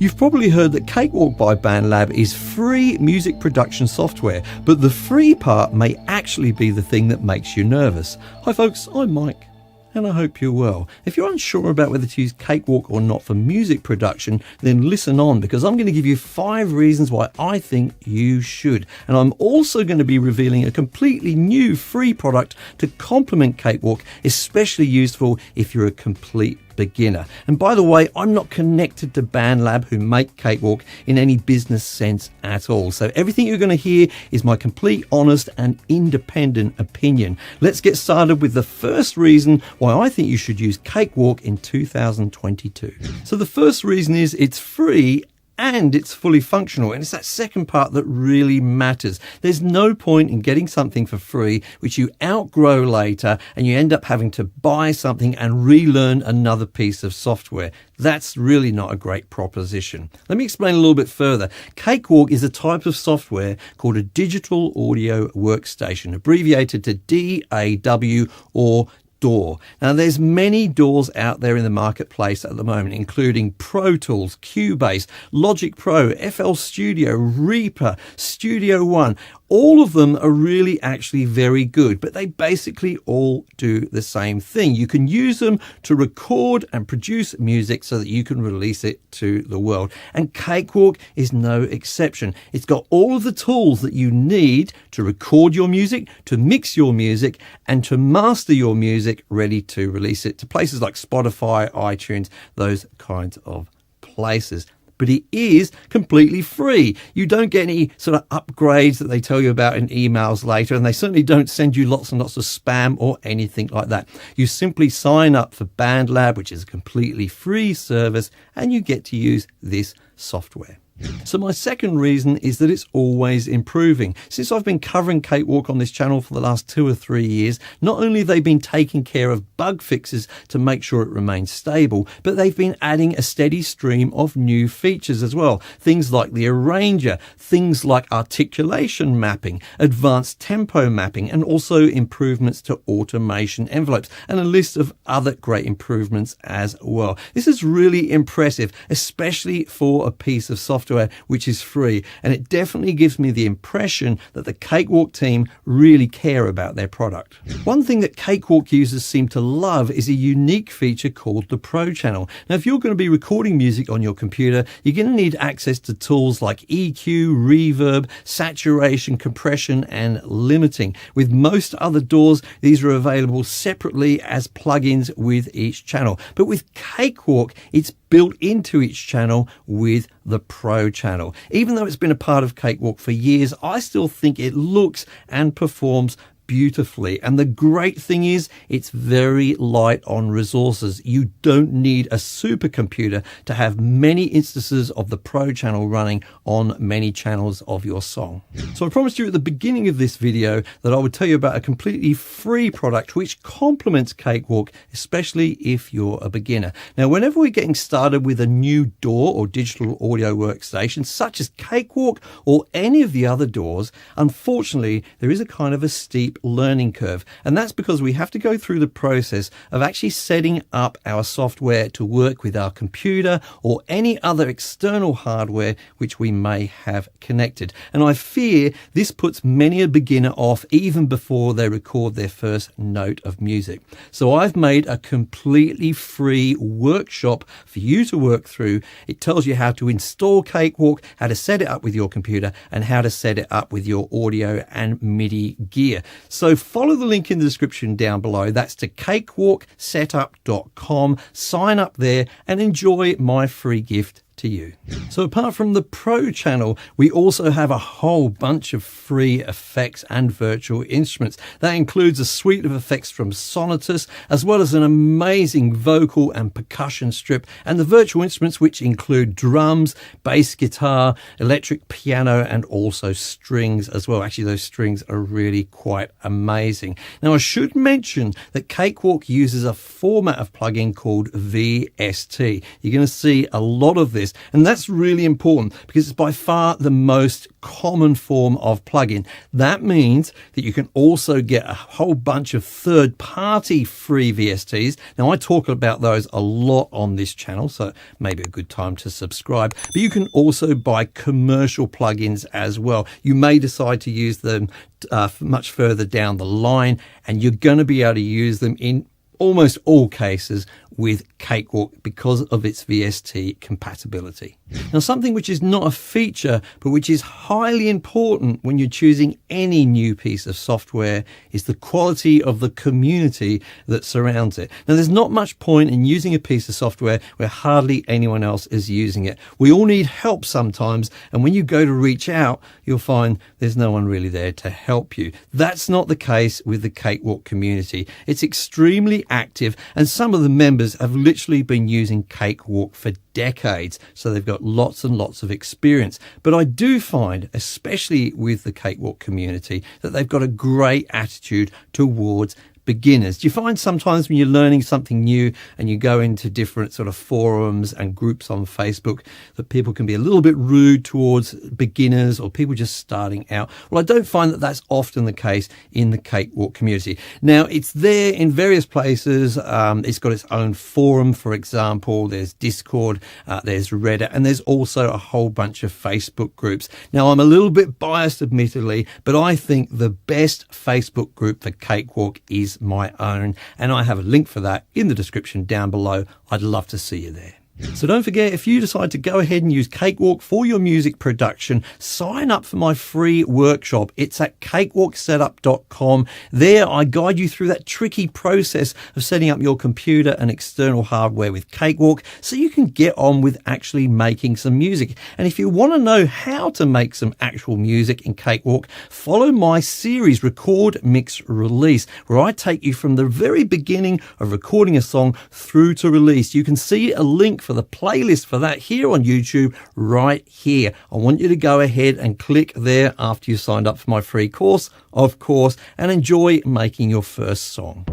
You've probably heard that Cakewalk by Bandlad is free music production software, but the free part may actually be the thing that makes you nervous. Hi folks, I'm Mike, and I hope you're well. If you're unsure about whether to use Cakewalk or not for music production, then listen on, because I'm going to give you 5 reasons why I think you should. And I'm also going to be revealing a completely new free product to complement Cakewalk, especially useful if you're a complete beginner. And by the way, I'm not connected to Bandlad, who make Cakewalk, in any business sense at all. So everything you're going to hear is my complete, honest and independent opinion. Let's get started with the first reason why I think you should use Cakewalk in 2022. So the first reason is it's free and it's fully functional, and it's that second part that really matters. There's no point in getting something for free which you outgrow later and you end up having to buy something and relearn another piece of software. That's really not a great proposition. Let me explain a little bit further. Cakewalk is a type of software called a digital audio workstation, abbreviated to DAW or DAW. Now, there's many DAWs out there in the marketplace at the moment, including Pro Tools, Cubase, Logic Pro, FL Studio, Reaper, Studio One. All of them are really actually very good, but they basically all do the same thing. You can use them to record and produce music so that you can release it to the world. And Cakewalk is no exception. It's got all of the tools that you need to record your music, to mix your music, and to master your music, ready to release it to places like Spotify, iTunes, those kinds of places. But it is completely free. You don't get any sort of upgrades that they tell you about in emails later, and they certainly don't send you lots and lots of spam or anything like that. You simply sign up for Bandlad, which is a completely free service, and you get to use this software. So my second reason is that it's always improving. Since I've been covering Cakewalk on this channel for the last 2 or 3 years, not only have they been taking care of bug fixes to make sure it remains stable, but they've been adding a steady stream of new features as well. Things like the arranger, things like articulation mapping, advanced tempo mapping, and also improvements to automation envelopes, and a list of other great improvements as well. This is really impressive, especially for a piece of software which is free, and it definitely gives me the impression that the Cakewalk team really care about their product. One thing that Cakewalk users seem to love is a unique feature called the Pro channel. Now, if you're going to be recording music on your computer, you're going to need access to tools like EQ, reverb, saturation, compression, and limiting. With most other DAWs, these are available separately as plugins with each channel. But with Cakewalk, it's built into each channel with the Pro channel. Even though it's been a part of Cakewalk for years, I still think it looks and performs beautifully. And the great thing is it's very light on resources. You don't need a supercomputer to have many instances of the Pro channel running on many channels of your song. So I promised you at the beginning of this video that I would tell you about a completely free product which complements Cakewalk, especially if you're a beginner. Now, whenever we're getting started with a new DAW or digital audio workstation, such as Cakewalk or any of the other DAWs, unfortunately, there is a kind of a steep learning curve, and that's because we have to go through the process of actually setting up our software to work with our computer or any other external hardware which we may have connected. And I fear this puts many a beginner off even before they record their first note of music. So I've made a completely free workshop for you to work through. It tells you how to install Cakewalk, how to set it up with your computer, and how to set it up with your audio and MIDI gear. So follow the link in the description down below. That's to cakewalksetup.com. Sign up there and enjoy my free gift to you. So apart from the Pro channel, we also have a whole bunch of free effects and virtual instruments. That includes a suite of effects from Sonatus, as well as an amazing vocal and percussion strip, and the virtual instruments which include drums, bass guitar, electric piano, and also strings as well. Actually, those strings are really quite amazing. Now, I should mention that Cakewalk uses a format of plugin called VST. You're going to see a lot of this process. And that's really important because it's by far the most common form of plugin. That means that you can also get a whole bunch of third-party free VSTs. Now, I talk about those a lot on this channel, so maybe a good time to subscribe. But you can also buy commercial plugins as well. You may decide to use them much further down the line, and you're going to be able to use them in almost all cases with Cakewalk because of its VST compatibility. Now, something which is not a feature, but which is highly important when you're choosing any new piece of software is the quality of the community that surrounds it. Now, there's not much point in using a piece of software where hardly anyone else is using it. We all need help sometimes, and when you go to reach out, you'll find there's no one really there to help you. That's not the case with the Cakewalk community. It's extremely active, and some of the members have literally been using Cakewalk for decades, so they've got lots and lots of experience. But I do find, especially with the Cakewalk community, that they've got a great attitude towards beginners. Do you find sometimes when you're learning something new and you go into different sort of forums and groups on Facebook that people can be a little bit rude towards beginners or people just starting out? Well, I don't find that that's often the case in the Cakewalk community. Now, it's there in various places. It's got its own forum, for example. There's Discord, there's Reddit, and there's also a whole bunch of Facebook groups. Now, I'm a little bit biased, admittedly, but I think the best Facebook group for Cakewalk is my own, and I have a link for that in the description down below. I'd love to see you there. So don't forget, if you decide to go ahead and use Cakewalk for your music production, sign up for my free workshop. It's at cakewalksetup.com. There I guide you through that tricky process of setting up your computer and external hardware with Cakewalk so you can get on with actually making some music. And if you want to know how to make some actual music in Cakewalk, follow my series Record, Mix, Release, where I take you from the very beginning of recording a song through to release. You can see a link for the playlist for that here on YouTube right here. I want you to go ahead and click there after you signed up for my free course, of course, and enjoy making your first song.